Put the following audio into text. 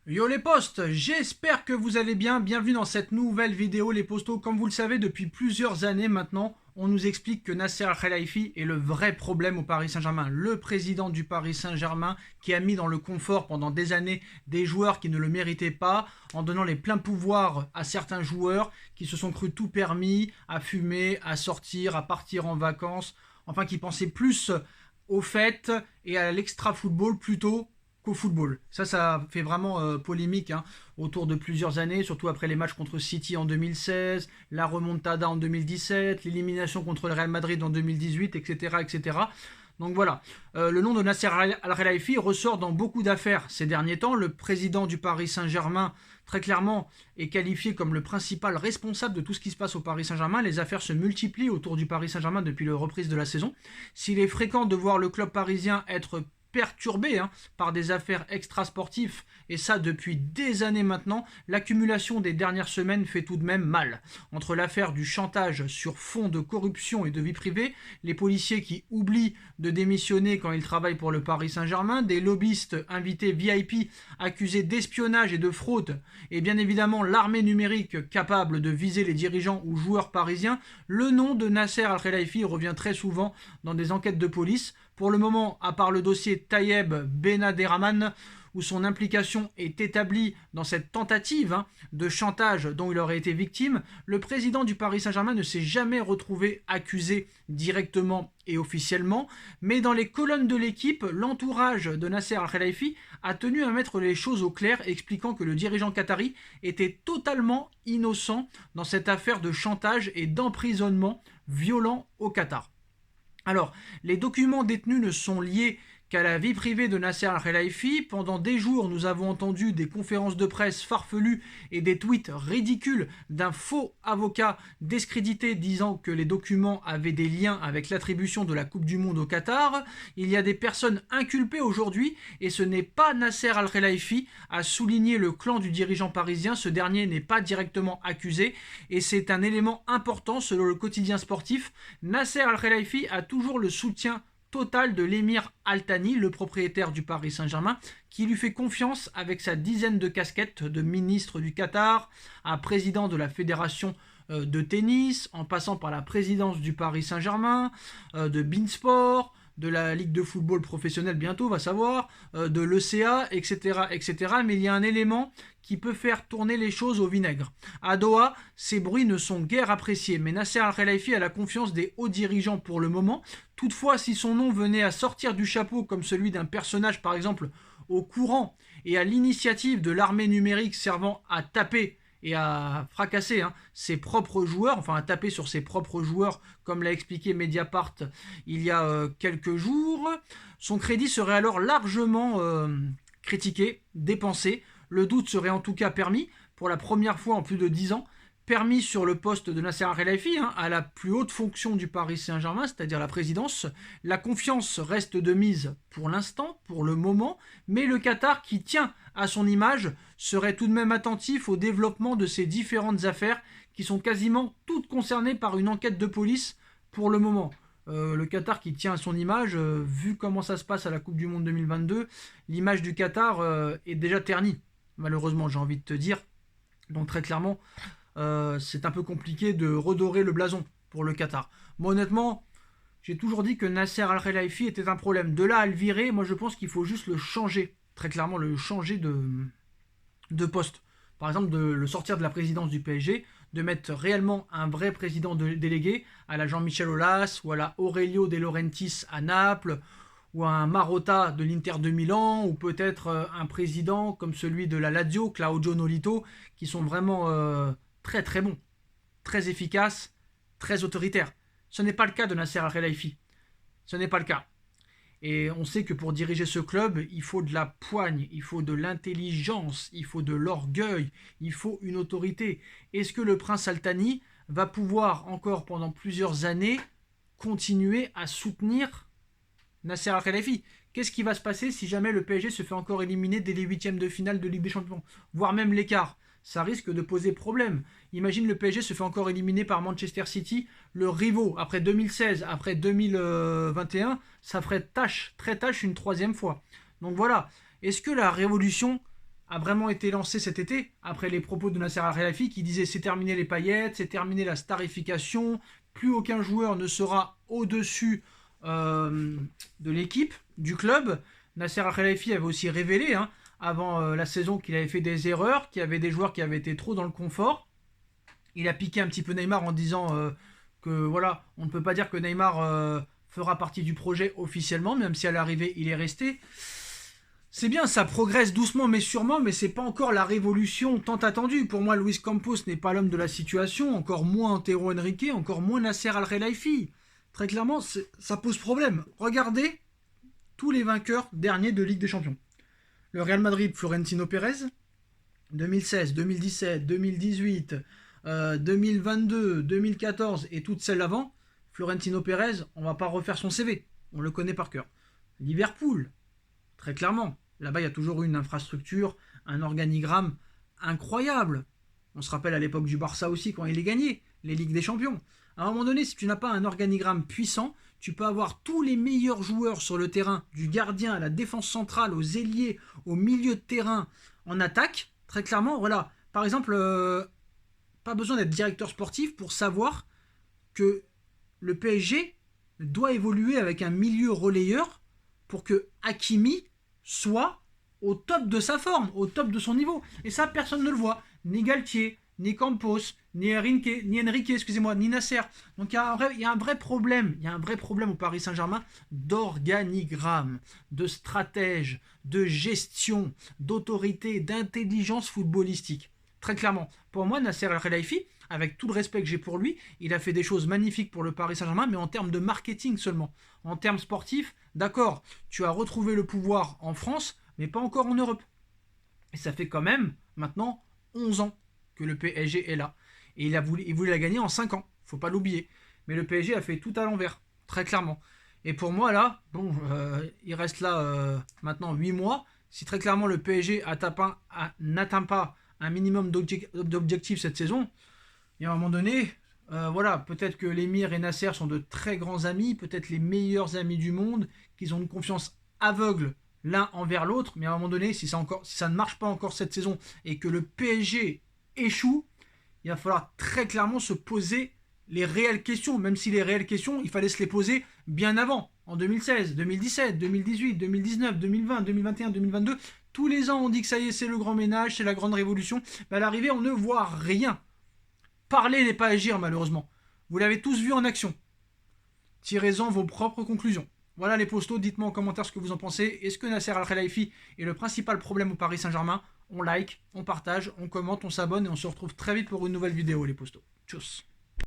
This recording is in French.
Yo les postes, j'espère que vous allez bien. Bienvenue dans cette nouvelle vidéo les postos. Comme vous le savez, depuis plusieurs années maintenant, on nous explique que Nasser Al-Khelaifi est le vrai problème au Paris Saint-Germain. Le président du Paris Saint-Germain qui a mis dans le confort pendant des années des joueurs qui ne le méritaient pas, en donnant les pleins pouvoirs à certains joueurs qui se sont crus tout permis, à fumer, à sortir, à partir en vacances, enfin qui pensaient plus aux fêtes et à l'extra-football plutôt qu'au football. Ça fait vraiment polémique autour de plusieurs années, surtout après les matchs contre City en 2016, la remontada en 2017, l'élimination contre le Real Madrid en 2018, etc. etc. Donc voilà, le nom de Nasser Al-Khelaifi ressort dans beaucoup d'affaires ces derniers temps. Le président du Paris Saint-Germain, très clairement, est qualifié comme le principal responsable de tout ce qui se passe au Paris Saint-Germain. Les affaires se multiplient autour du Paris Saint-Germain depuis la reprise de la saison. S'il est fréquent de voir le club parisien être perturbé par des affaires extrasportives, et ça depuis des années maintenant, l'accumulation des dernières semaines fait tout de même mal. Entre l'affaire du chantage sur fond de corruption et de vie privée, les policiers qui oublient de démissionner quand ils travaillent pour le Paris Saint-Germain, des lobbyistes invités VIP accusés d'espionnage et de fraude, et bien évidemment l'armée numérique capable de viser les dirigeants ou joueurs parisiens, le nom de Nasser Al-Khelaifi revient très souvent dans des enquêtes de police. Pour le moment, à part le dossier Tayeb Benaderaman, où son implication est établie dans cette tentative de chantage dont il aurait été victime, le président du Paris Saint-Germain ne s'est jamais retrouvé accusé directement et officiellement, mais dans les colonnes de l'équipe, l'entourage de Nasser Al-Khelaifi a tenu à mettre les choses au clair, expliquant que le dirigeant qatari était totalement innocent dans cette affaire de chantage et d'emprisonnement violent au Qatar. Alors, les documents détenus ne sont liés qu'à la vie privée de Nasser Al-Khelaifi. Pendant des jours, nous avons entendu des conférences de presse farfelues et des tweets ridicules d'un faux avocat discrédité disant que les documents avaient des liens avec l'attribution de la Coupe du Monde au Qatar. Il y a des personnes inculpées aujourd'hui et ce n'est pas Nasser Al-Khelaifi, a souligné le clan du dirigeant parisien. Ce dernier n'est pas directement accusé et c'est un élément important selon le quotidien sportif. Nasser Al-Khelaifi a toujours le soutien total de l'émir Al Thani, le propriétaire du Paris Saint-Germain, qui lui fait confiance avec sa dizaine de casquettes de ministre du Qatar, à président de la fédération de tennis, en passant par la présidence du Paris Saint-Germain, de Beansport, de la Ligue de football professionnelle bientôt, va savoir, de l'ECA, etc., etc. Mais il y a un élément qui peut faire tourner les choses au vinaigre. À Doha, ces bruits ne sont guère appréciés, mais Nasser Al-Khelaifi a la confiance des hauts dirigeants pour le moment. Toutefois, si son nom venait à sortir du chapeau comme celui d'un personnage, par exemple, au courant et à l'initiative de l'armée numérique servant à taper et à fracasser ses propres joueurs, enfin à taper sur ses propres joueurs, comme l'a expliqué Mediapart il y a quelques jours, son crédit serait alors largement critiqué, dépensé. Le doute serait en tout cas permis, pour la première fois en plus de 10 ans, permis sur le poste de Nasser Al-Khelaifi, à la plus haute fonction du Paris Saint-Germain, c'est-à-dire la présidence. La confiance reste de mise pour l'instant, pour le moment, mais le Qatar, qui tient à son image, serait tout de même attentif au développement de ces différentes affaires qui sont quasiment toutes concernées par une enquête de police pour le moment. Le Qatar qui tient à son image, vu comment ça se passe à la Coupe du Monde 2022, l'image du Qatar est déjà ternie, malheureusement, j'ai envie de te dire. Donc très clairement, c'est un peu compliqué de redorer le blason pour le Qatar. Moi honnêtement, j'ai toujours dit que Nasser Al-Khelaifi était un problème. De là à le virer, moi je pense qu'il faut juste le changer. Très clairement, le changer de poste. Par exemple, de le sortir de la présidence du PSG, de mettre réellement un vrai président délégué à la Jean-Michel Aulas ou à la Aurelio De Laurentiis à Naples ou à un Marotta de l'Inter de Milan, ou peut-être un président comme celui de la Lazio, Claudio Nolito, qui sont vraiment très très bons, très efficaces, très autoritaires. Ce n'est pas le cas de Nasser Al-Khelaifi. Ce n'est pas le cas. Et on sait que pour diriger ce club, il faut de la poigne, il faut de l'intelligence, il faut de l'orgueil, il faut une autorité. Est-ce que le prince Al Thani va pouvoir encore pendant plusieurs années continuer à soutenir Nasser Al-Khelaifi? Qu'est-ce qui va se passer si jamais le PSG se fait encore éliminer dès les huitièmes de finale de Ligue des Champions, voire même l'écart? Ça risque de poser problème. Imagine le PSG se fait encore éliminer par Manchester City, le rivaux, après 2016, après 2021, ça ferait tâche, très tâche une troisième fois. Donc voilà, est-ce que la révolution a vraiment été lancé cet été, après les propos de Nasser Al-Khelaifi qui disait c'est terminé les paillettes, c'est terminé la starification, plus aucun joueur ne sera au-dessus de l'équipe, du club. Nasser Al-Khelaifi avait aussi révélé, hein, avant la saison, qu'il avait fait des erreurs, qu'il y avait des joueurs qui avaient été trop dans le confort. Il a piqué un petit peu Neymar en disant que voilà, on ne peut pas dire que Neymar fera partie du projet officiellement, même si à l'arrivée il est resté. C'est bien, ça progresse doucement mais sûrement, mais c'est pas encore la révolution tant attendue. Pour moi, Luis Campos n'est pas l'homme de la situation, encore moins Antero Henrique, encore moins Nasser Al-Khelaifi. Très clairement, ça pose problème. Regardez tous les vainqueurs derniers de Ligue des Champions. Le Real Madrid, Florentino Pérez, 2016, 2017, 2018, 2022, 2014 et toutes celles avant. Florentino Pérez, on va pas refaire son CV, on le connaît par cœur. Liverpool, très clairement, là-bas il y a toujours eu une infrastructure, un organigramme incroyable. On se rappelle à l'époque du Barça aussi quand il est gagné, les Ligues des Champions. À un moment donné, si tu n'as pas un organigramme puissant, tu peux avoir tous les meilleurs joueurs sur le terrain, du gardien à la défense centrale, aux ailiers, au milieu de terrain, en attaque. Très clairement, voilà. Par exemple, pas besoin d'être directeur sportif pour savoir que le PSG doit évoluer avec un milieu relayeur pour que Hakimi soit au top de sa forme, au top de son niveau. Et ça, personne ne le voit. Ni Galtier, ni Campos, ni Enrique, excusez-moi, ni Nasser. Donc il y a un vrai problème. Il y a un vrai problème au Paris Saint-Germain d'organigramme, de stratège, de gestion, d'autorité, d'intelligence footballistique. Très clairement. Pour moi, Nasser Al-Khelaifi, avec tout le respect que j'ai pour lui, il a fait des choses magnifiques pour le Paris Saint-Germain, mais en termes de marketing seulement. En termes sportifs, d'accord, tu as retrouvé le pouvoir en France, mais pas encore en Europe. Et ça fait quand même, maintenant, 11 ans que le PSG est là. Et il voulait la gagner en 5 ans, faut pas l'oublier. Mais le PSG a fait tout à l'envers, très clairement. Et pour moi, là, bon, il reste là maintenant 8 mois. Si très clairement le PSG n'atteint pas un minimum d'objectifs cette saison, et à un moment donné, voilà, peut-être que l'émir et Nasser sont de très grands amis, peut-être les meilleurs amis du monde, qu'ils ont une confiance aveugle l'un envers l'autre, mais à un moment donné, si ça ne marche pas encore cette saison et que le PSG échoue, il va falloir très clairement se poser les réelles questions, même si les réelles questions, il fallait se les poser bien avant, en 2016, 2017, 2018, 2019, 2020, 2021, 2022. Tous les ans, on dit que ça y est, c'est le grand ménage, c'est la grande révolution. Mais à l'arrivée, on ne voit rien. Parler n'est pas agir, malheureusement. Vous l'avez tous vu en action. Tirez-en vos propres conclusions. Voilà les postos, dites-moi en commentaire ce que vous en pensez. Est-ce que Nasser Al-Khelaifi est le principal problème au Paris Saint-Germain? On like, on partage, on commente, on s'abonne et on se retrouve très vite pour une nouvelle vidéo les postos. Tchuss.